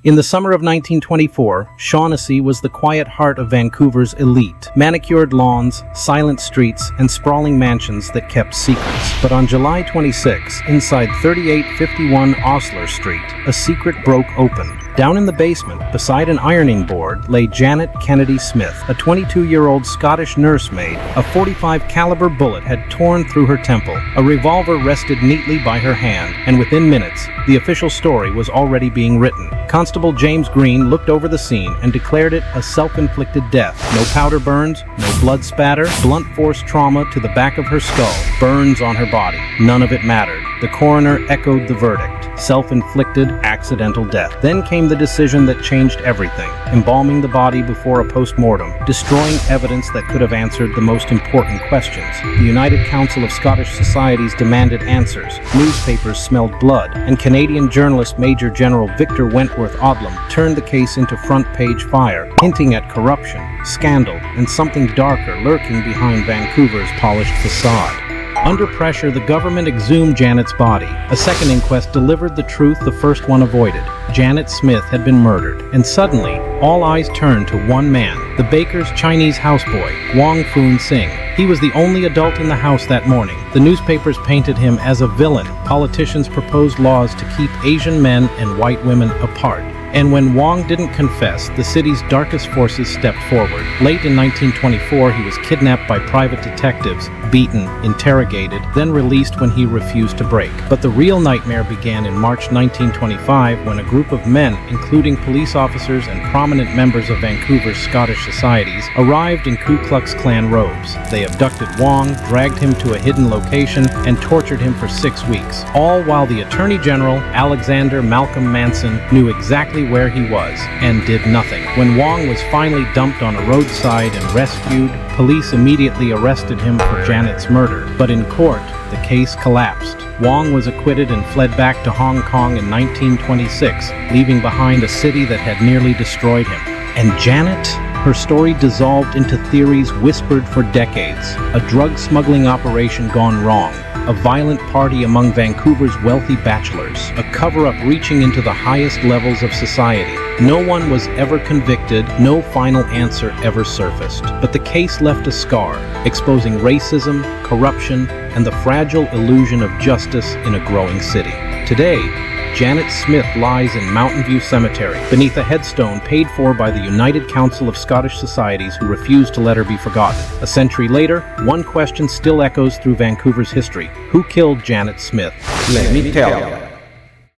In the summer of 1924, Shaughnessy was the quiet heart of Vancouver's elite. Manicured lawns, silent streets, and sprawling mansions that kept secrets. But on July 26, inside 3851 Osler Street, a secret broke open. Down in the basement, beside an ironing board, lay Janet Kennedy Smith, a 22-year-old Scottish nursemaid. A .45 caliber bullet had torn through her temple. A revolver rested neatly by her hand, and within minutes, the official story was already being written. Constable James Green looked over the scene and declared it a self-inflicted death. No powder burns, no blood spatter, blunt force trauma to the back of her skull, burns on her body. None of it mattered. The coroner echoed the verdict. Self-inflicted, accidental death. Then came the decision that changed everything. Embalming the body before a post-mortem, destroying evidence that could have answered the most important questions. The United Council of Scottish Societies demanded answers. Newspapers smelled blood, and Canadian journalist Major General Victor Wentworth Odlum turned the case into front-page fire, hinting at corruption, scandal, and something darker lurking behind Vancouver's polished facade. Under pressure, the government exhumed Janet's body. A second inquest delivered the truth the first one avoided. Janet Smith had been murdered. And suddenly, all eyes turned to one man, the baker's Chinese houseboy, Wong Foon Sing. He was the only adult in the house that morning. The newspapers painted him as a villain. Politicians proposed laws to keep Asian men and white women apart. And when Wong didn't confess, the city's darkest forces stepped forward. Late in 1924, he was kidnapped by private detectives, beaten, interrogated, then released when he refused to break. But the real nightmare began in March 1925 when a group of men, including police officers and prominent members of Vancouver's Scottish societies, arrived in Ku Klux Klan robes. They abducted Wong, dragged him to a hidden location, and tortured him for 6 weeks, all while the Attorney General, Alexander Malcolm Manson, knew exactly where he was and did nothing. When Wong was finally dumped on a roadside and rescued, police immediately arrested him for Janet's murder. But in court, the case collapsed. Wong was acquitted and fled back to Hong Kong in 1926, leaving behind a city that had nearly destroyed him. And Janet? Her story dissolved into theories whispered for decades. A drug smuggling operation gone wrong. A violent party among Vancouver's wealthy bachelors. A cover-up reaching into the highest levels of society. No one was ever convicted, no final answer ever surfaced. But the case left a scar, exposing racism, corruption, and the fragile illusion of justice in a growing city. Today, Janet Smith lies in Mountainview Cemetery, beneath a headstone paid for by the United Council of Scottish Societies who refused to let her be forgotten. A century later, one question still echoes through Vancouver's history. Who killed Janet Smith? Lemmetellya.